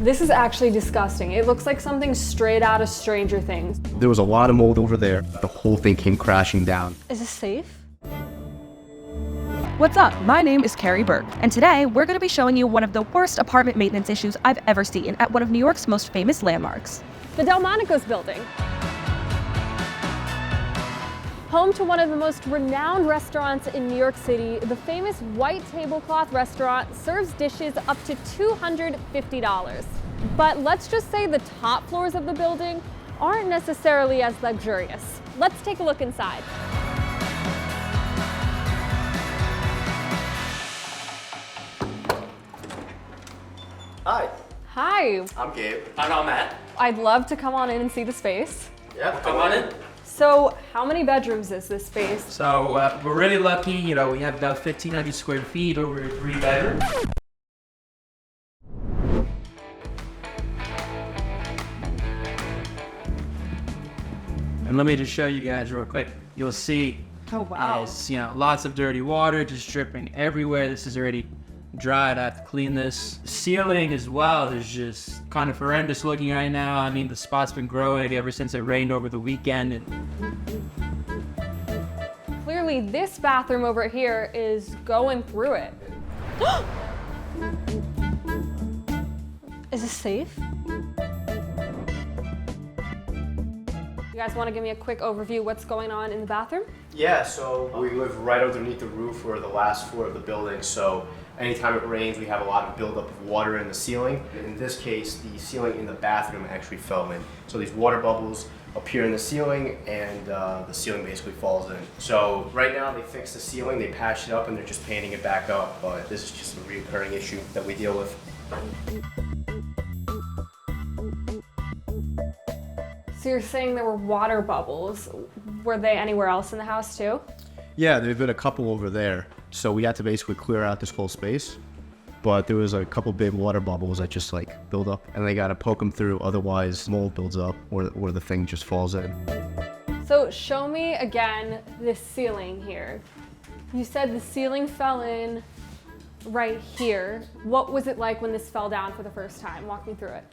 This is actually disgusting. It looks like something straight out of Stranger Things. There was a lot of mold over there. The whole thing came crashing down. Is this safe? What's up? My name is Carrie Berk, and today we're going to be showing you one of the worst apartment maintenance issues I've ever seen at one of New York's most famous landmarks. The Delmonico's building. Home to one of the most renowned restaurants in New York City, the famous white tablecloth restaurant serves dishes up to $250. But let's just say the top floors of the building aren't necessarily as luxurious. Let's take a look inside. Hi, Hi, I'm Gabe. I'm Matt. I'd love to come on in and see the space. Yeah, Come on in. So how many bedrooms is this space? So we're really lucky, we have about 1,500 square feet over 3 bedrooms. And let me just show you guys real quick. You'll see, Oh, wow. lots of dirty water just dripping everywhere. This is already dried. I have to clean this. The ceiling as well is just kind of horrendous looking right now. I mean, the spot's been growing ever since it rained over the weekend. Clearly this bathroom over here is going through it. Is this safe? You guys want to give me a quick overview what's going on in the bathroom? Yeah, so we live right underneath the roof or the last floor of the building, so anytime it rains, we have a lot of buildup of water in the ceiling. In this case, the ceiling in the bathroom actually fell in. So these water bubbles appear in the ceiling and the ceiling basically falls in. So right now they fixed the ceiling, they patched it up and they're just painting it back up, but this is just a recurring issue that we deal with. So you're saying there were water bubbles. Were they anywhere else in the house too? Yeah, there've been a couple over there. So we had to basically clear out this whole space. But there was a couple big water bubbles that just build up and they gotta poke them through, otherwise mold builds up or the thing just falls in. So show me again this ceiling here. You said the ceiling fell in right here. What was it like when this fell down for the first time? Walk me through it.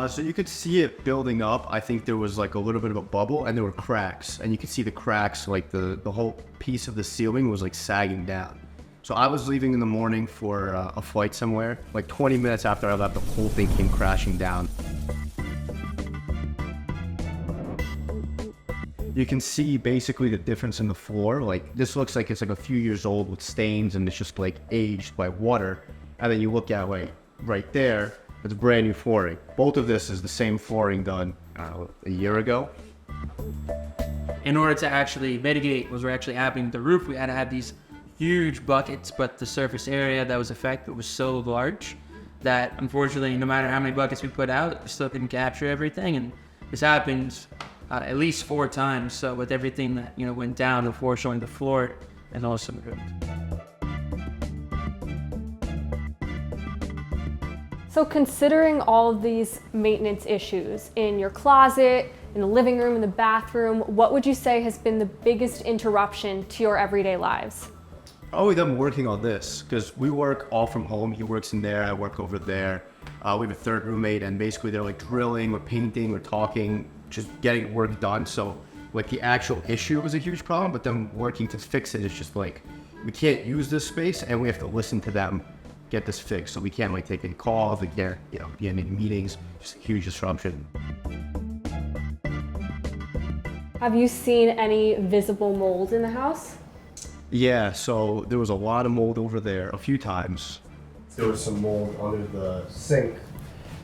So you could see it building up. I think there was a little bit of a bubble and there were cracks, and you could see the cracks, the whole piece of the ceiling was sagging down. So I was leaving in the morning for a flight somewhere. 20 minutes after I left, the whole thing came crashing down. You can see basically the difference in the floor. This looks like it's a few years old with stains and it's just aged by water. And then you look at right there, it's brand new flooring. Both of this is the same flooring done a year ago. In order to actually mitigate what was actually happening to the roof, we had to have these huge buckets, but the surface area that was affected was so large that unfortunately, no matter how many buckets we put out, we still couldn't capture everything. And this happened at least 4 times. So with everything that went down before showing the floor and also the roof. So considering all of these maintenance issues in your closet, in the living room, in the bathroom, what would you say has been the biggest interruption to your everyday lives? Probably them working on this, because we work all from home. He works in there, I work over there. We have a third roommate, and basically they're drilling or painting or talking, just getting work done. So the actual issue was a huge problem, but them working to fix it is just we can't use this space and we have to listen to them get this fixed. So we can't take any calls, we can't be in any meetings, just a huge disruption. Have you seen any visible mold in the house? Yeah, so there was a lot of mold over there a few times. There was some mold under the sink.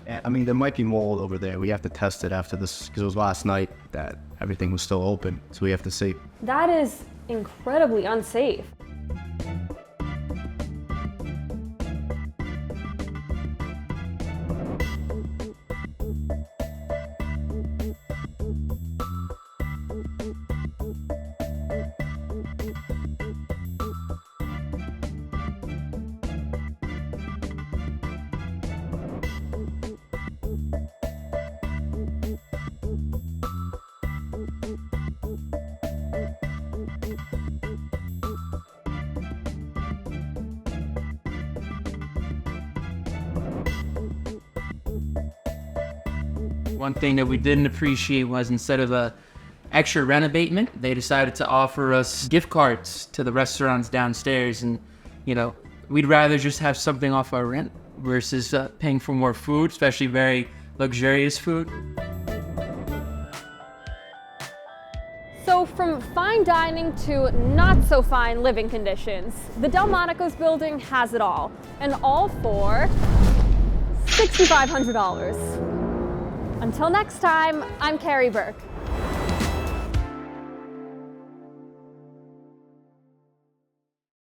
And, there might be mold over there. We have to test it after this, because it was last night that everything was still open, so we have to see. That is incredibly unsafe. One thing that we didn't appreciate was instead of a extra rent abatement, they decided to offer us gift cards to the restaurants downstairs. And, you know, we'd rather just have something off our rent versus paying for more food, especially very luxurious food. So from fine dining to not so fine living conditions, the Delmonico's building has it all, and all for $6,500. Until next time, I'm Carrie Berk.